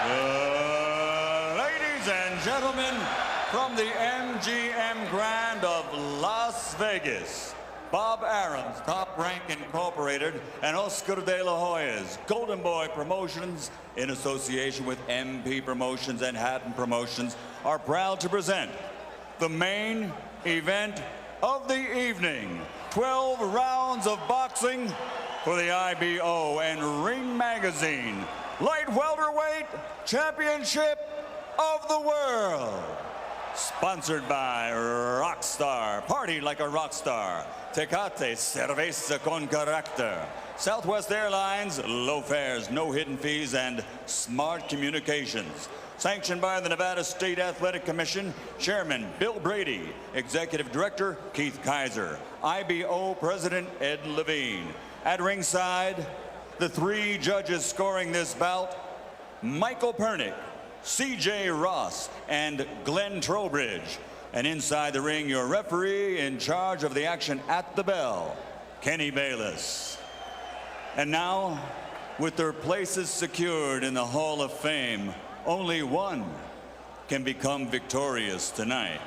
Ladies and gentlemen, from the MGM Grand of Las Vegas, Bob Arum's Top Rank Incorporated and Oscar de la Hoya's Golden Boy Promotions, in association with MP Promotions and Hatton Promotions, are proud to present the main event of the evening. 12 rounds of boxing for the IBO and Ring Magazine Light Welterweight Championship of the World. Sponsored by Rockstar, party like a rock star. Tecate, cerveza con carácter. Southwest Airlines, low fares, no hidden fees, and smart communications. Sanctioned by the Nevada State Athletic Commission, Chairman Bill Brady, Executive Director Keith Kaiser, IBO President Ed Levine. At ringside, the three judges scoring this bout, Michael Pernick, C.J. Ross, and Glenn Trowbridge. And inside the ring, your referee in charge of the action at the bell, Kenny Bayless. And now, with their places secured in the Hall of Fame, only one can become victorious tonight.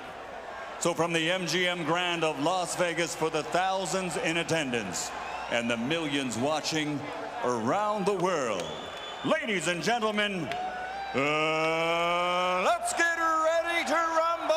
So from the MGM Grand of Las Vegas, for the thousands in attendance and the millions watching around the world, ladies and gentlemen, let's get ready to rumble!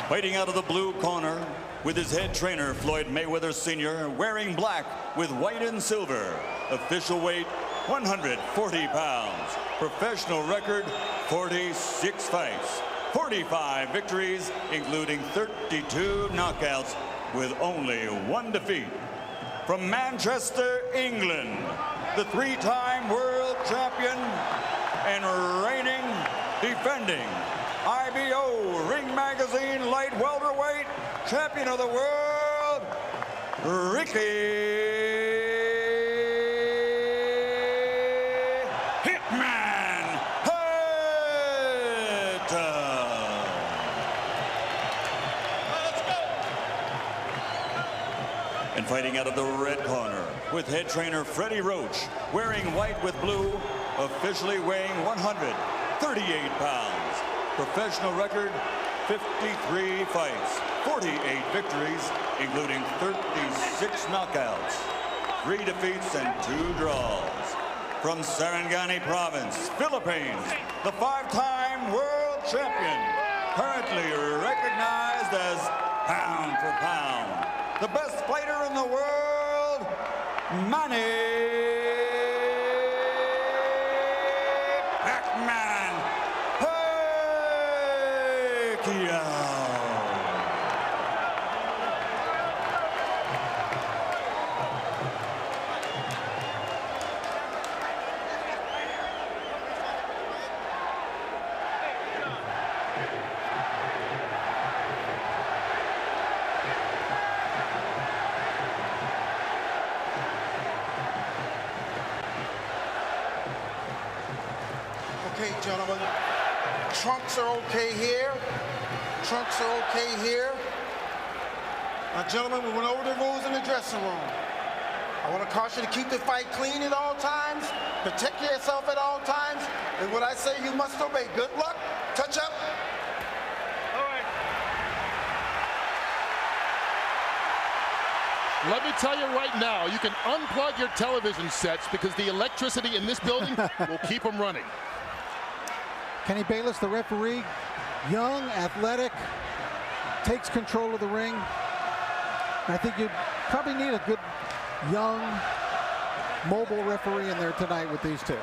Fighting out of the blue corner, with his head trainer, Floyd Mayweather Sr., wearing black with white and silver. Official weight, 140 pounds. Professional record, 46 fights. 45 victories, including 32 knockouts, with only one defeat. From Manchester, England, the three-time world champion and reigning, defending IBO Ring Magazine Light Welterweight Champion of the World, Ricky Hitman Hatton. Let's go. And fighting out of the red corner, with head trainer Freddie Roach, wearing white with blue, officially weighing 138 pounds. Professional record, 53 fights, 48 victories, including 36 knockouts, 3 defeats and 2 draws. From Sarangani Province, Philippines, the 5-time world champion, currently recognized as pound for pound, the best fighter in the world, Manny Pac-Man Paqiao. Okay, gentlemen, trunks are okay here. Trunks are okay here. Now, gentlemen, we went over the rules in the dressing room. I want to caution you to keep the fight clean at all times, protect yourself at all times, and what I say you must obey. Good luck. Touch up. All right. Let me tell you right now, you can unplug your television sets because the electricity in this building will keep them running. Kenny Bayless, the referee, young, athletic, takes control of the ring. I think you probably need a good, young, mobile referee in there tonight with these two.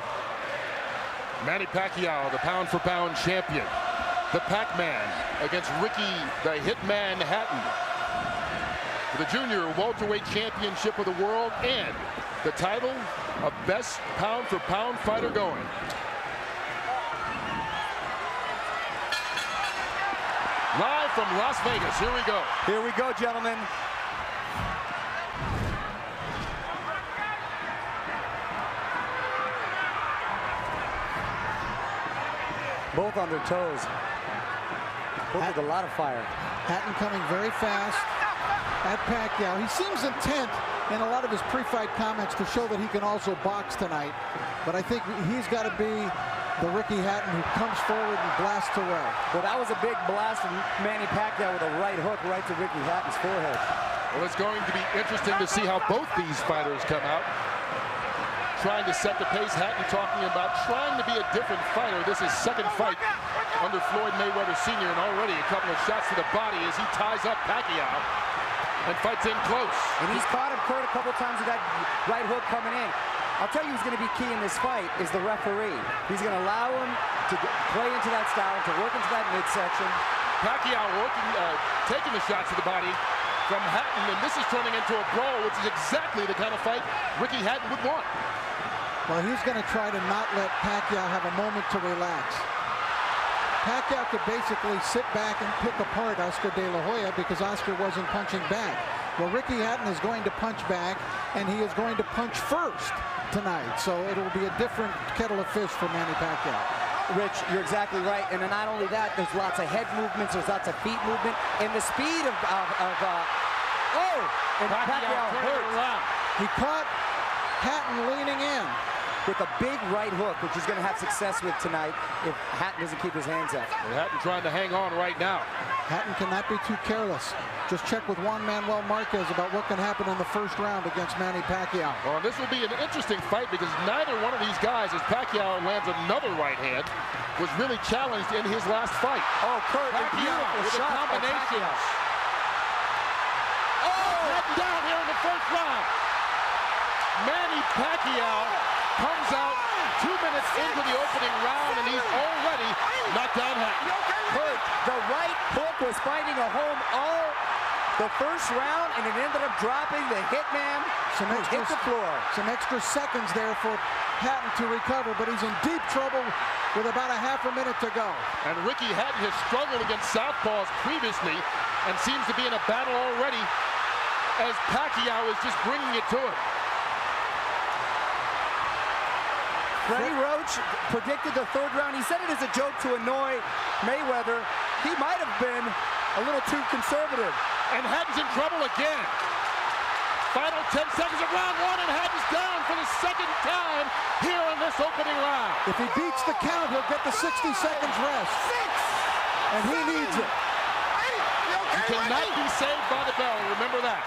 Manny Pacquiao, the pound-for-pound champion. The Pac-Man against Ricky, the Hitman Hatton. For the Junior Welterweight Championship of the World and the title of best pound-for-pound fighter going. Live from Las Vegas, here we go. Here we go, gentlemen. Both on their toes. Both with a lot of fire. Hatton coming very fast. at Paqiao. He seems intent in a lot of his pre-fight comments to show that he can also box tonight. But I think he's got to be the Ricky Hatton who comes forward and blasts away. Well, that was a big blast from Manny Paqiao with a right hook right to Ricky Hatton's forehead. Well, it's going to be interesting to see how both these fighters come out. Trying to set the pace. Hatton talking about trying to be a different fighter. This is second fight under Floyd Mayweather Sr. and already a couple of shots to the body as he ties up Paqiao and fights in close. And he's caught him, Kurt, a couple times with that right hook coming in. I'll tell you who's going to be key in this fight is the referee. He's going to allow him to play into that style, to work into that midsection. Paqiao working, taking the shots to the body from Hatton, and this is turning into a brawl, which is exactly the kind of fight Ricky Hatton would want. Well, he's going to try to not let Paqiao have a moment to relax. Paqiao could basically sit back and pick apart Oscar De La Hoya because Oscar wasn't punching back. Well, Ricky Hatton is going to punch back, and he is going to punch first tonight. So it'll be a different kettle of fish for Manny Paqiao. Rich, you're exactly right. And then not only that, there's lots of head movements, there's lots of feet movement, and the speed of and Paqiao hurt. He caught Hatton leaning in with a big right hook, which he's going to have success with tonight if Hatton doesn't keep his hands up. And Hatton trying to hang on right now. Hatton cannot be too careless. Just check with Juan Manuel Marquez about what can happen in the first round against Manny Paqiao. Well, this will be an interesting fight because neither one of these guys, as Paqiao lands another right hand, was really challenged in his last fight. Oh, Kurt, Paqiao with a combination. Oh, Hatton down here in the first round. Manny Paqiao comes out 2 minutes into the opening round, and he's already knocked down Hatton. Kurt, the right hook was finding a home all the first round, and it ended up dropping the hitman who hit the floor. Some extra seconds there for Hatton to recover, but he's in deep trouble with about a half a minute to go. And Ricky Hatton has struggled against southpaws previously and seems to be in a battle already as Paqiao is just bringing it to him. Freddie Roach predicted the third round. He said it as a joke to annoy Mayweather. He might have been a little too conservative. And Hatton's in trouble again. Final 10 seconds of round one, and Hatton's down for the second time here in this opening round. If he beats the count, he'll get the 60 seconds rest. And he needs it. He cannot be saved by the bell, remember that.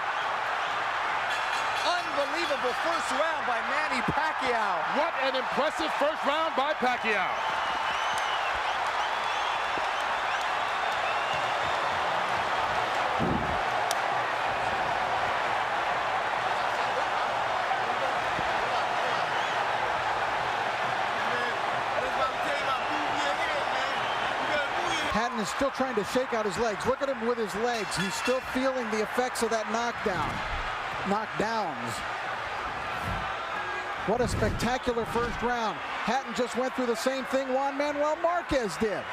Unbelievable first round by Manny Paqiao. What an impressive first round by Paqiao. Hatton is still trying to shake out his legs. Look at him with his legs. He's still feeling the effects of that knockdowns. What a spectacular first round. Hatton just went through the same thing Juan Manuel Marquez did.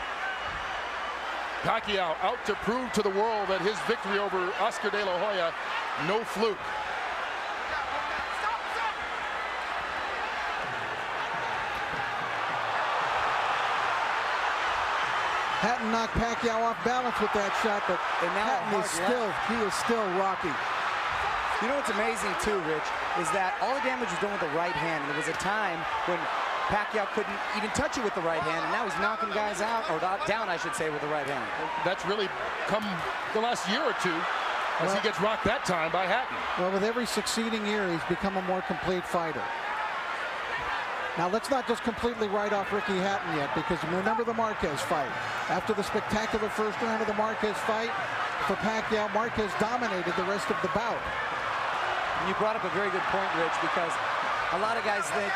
Paqiao out to prove to the world that his victory over Oscar De La Hoya, no fluke. Hatton knocked Paqiao off balance with that shot, but Hatton is still rocky. You know what's amazing too, Rich, is that all the damage was done with the right hand. There was a time when Paqiao couldn't even touch it with the right hand, and now he's knocking guys out, or down, I should say, with the right hand. That's really come the last year or two as he gets rocked that time by Hatton. Well, with every succeeding year, he's become a more complete fighter. Now, let's not just completely write off Ricky Hatton yet, because remember the Marquez fight. After the spectacular first round of the Marquez fight, for Paqiao, Marquez dominated the rest of the bout. And you brought up a very good point, Rich, because a lot of guys think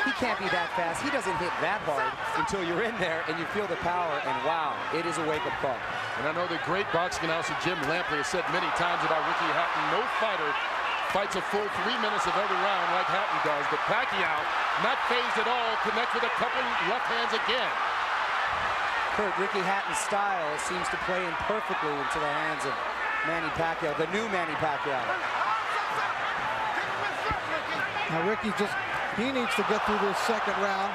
he can't be that fast. He doesn't hit that hard until you're in there and you feel the power, and wow, it is a wake-up call. And I know the great boxing announcer Jim Lampley has said many times about Ricky Hatton, no fighter fights a full 3 minutes of every round like Hatton does, but Paqiao, not phased at all, connects with a couple left hands again. Kurt, Ricky Hatton's style seems to play in perfectly into the hands of Manny Paqiao, the new Manny Paqiao. Now Ricky he needs to get through this second round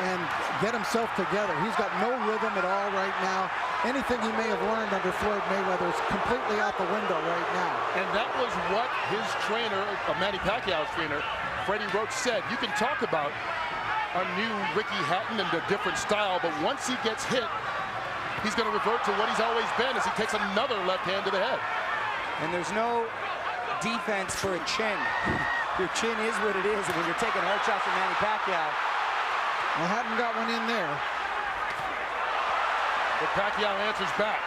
and get himself together. He's got no rhythm at all right now. anything he may have learned under Floyd Mayweather is completely out the window right now. And that was what his trainer, Manny Pacquiao's trainer, Freddie Roach, said. You can talk about a new Ricky Hatton and a different style, but once he gets hit, he's going to revert to what he's always been as he takes another left hand to the head. And there's no defense for a chin. Your chin is what it is, and when you're taking hard shots from Manny Pacquiao. Well, Hatton got one in there. But Pacquiao answers back.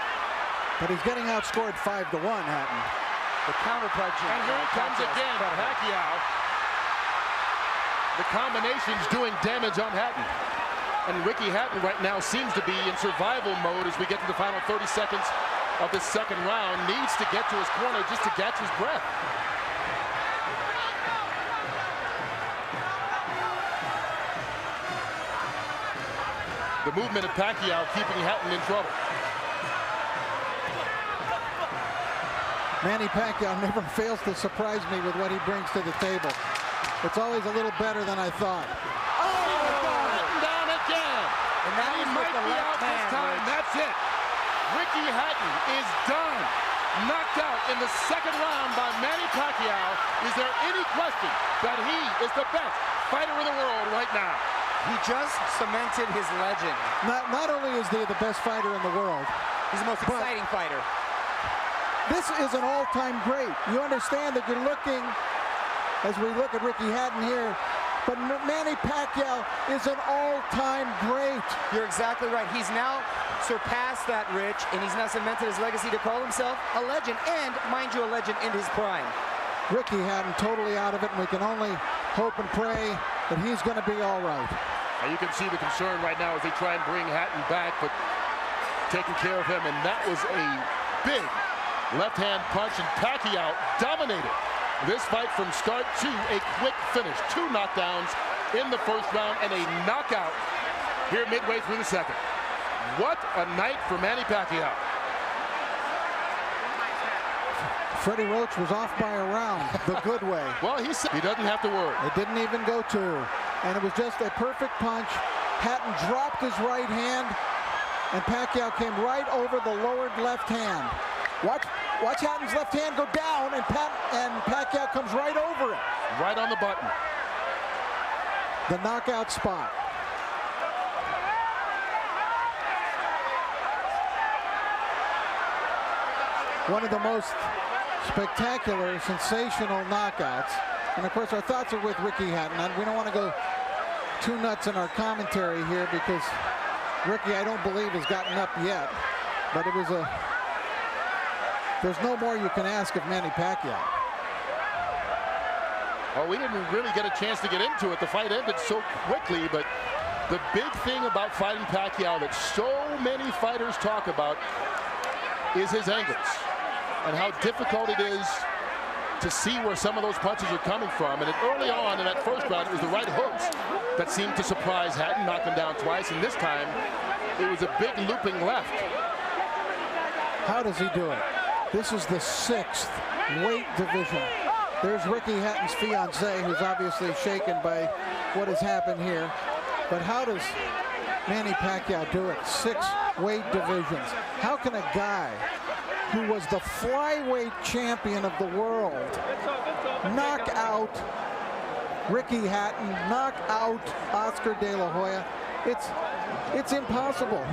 But he's getting outscored 5-1, Hatton. The counter punch. And here it comes again, Pacquiao. The combination's doing damage on Hatton. And Ricky Hatton right now seems to be in survival mode as we get to the final 30 seconds of the second round. Needs to get to his corner just to catch his breath. The movement of Paqiao keeping Hatton in trouble. Manny Pacquiao never fails to surprise me with what he brings to the table. It's always a little better than I thought. Oh, Hatton down again. And that he was might with the be left out this hand, time. Rich. That's it. Ricky Hatton is done. Knocked out in the second round by Manny Pacquiao. Is there any question that he is the best fighter in the world right now? He just cemented his legend. Not only is he the best fighter in the world, He's the most exciting fighter. this is an all-time great. You understand that you're looking, as we look at Ricky Hatton here, but Manny Pacquiao is an all-time great. You're exactly right. He's now surpassed that, Rich, and he's now cemented his legacy to call himself a legend, and, mind you, a legend in his prime. Ricky Hatton totally out of it, and we can only hope and pray that he's going to be all right. And you can see the concern right now as they try and bring Hatton back, but taking care of him, and that was a big left-hand punch, and Pacquiao dominated this fight from start to a quick finish. 2 knockdowns in the first round and a knockout here midway through the second. What a night for Manny Pacquiao. Freddie Roach was off by a round the good way. Well, he said he doesn't have to worry. It didn't even go 2, and it was just a perfect punch. Hatton dropped his right hand, and Pacquiao came right over the lowered left hand. Watch Hatton's left hand go down, and Pacquiao comes right over it. Right on the button. The knockout spot. One of the most spectacular, sensational knockouts. And of course, our thoughts are with Ricky Hatton. And we don't want to go too nuts in our commentary here because Ricky, I don't believe, has gotten up yet. But it was there's no more you can ask of Manny Pacquiao. Well, we didn't really get a chance to get into it. The fight ended so quickly, but the big thing about fighting Pacquiao that so many fighters talk about is his angles and how difficult it is to see where some of those punches are coming from. And early on in that first round, it was the right hooks that seemed to surprise Hatton, knock him down twice, and this time it was a big looping left. How does he do it? This is the 6th weight division. There's Ricky Hatton's fiance, who's obviously shaken by what has happened here. But how does Manny Pacquiao do it? 6 weight divisions. How can a guy who was the flyweight champion of the world knock out Ricky Hatton, knock out Oscar De La Hoya? It's impossible.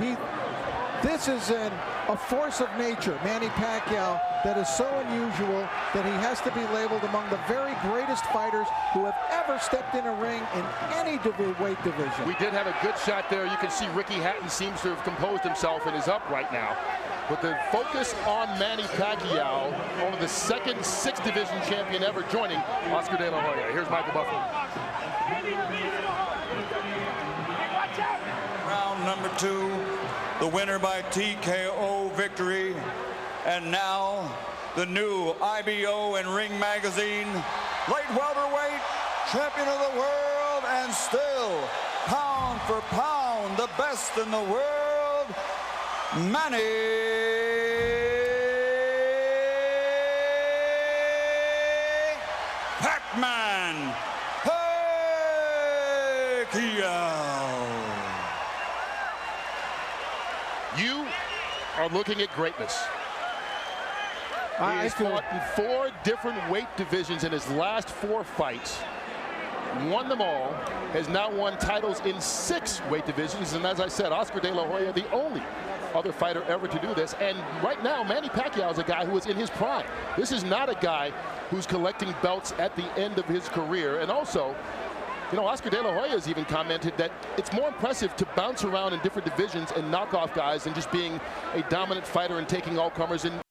This is a force of nature, Manny Pacquiao, that is so unusual that he has to be labeled among the very greatest fighters who have ever stepped in a ring in any weight division. We did have a good shot there. You can see Ricky Hatton seems to have composed himself and is up right now. But the focus on Manny Pacquiao, only the second 6th division champion ever, joining Oscar De La Hoya. Here's Michael Buffalo. Round number 2, the winner by TKO victory. And now, the new IBO and Ring Magazine light welterweight champion of the world, and still, pound for pound, the best in the world, Manny Pac-Man Paqiao. You are looking at greatness. He has fought in 4 different weight divisions in his last 4 fights. Won them all, has now won titles in 6 weight divisions, and as I said, Oscar De La Hoya, the only other fighter ever to do this. And right now, Manny Pacquiao is a guy who is in his prime. This is not a guy who's collecting belts at the end of his career. And also, you know, Oscar De La Hoya has even commented that it's more impressive to bounce around in different divisions and knock off guys than just being a dominant fighter and taking all comers. And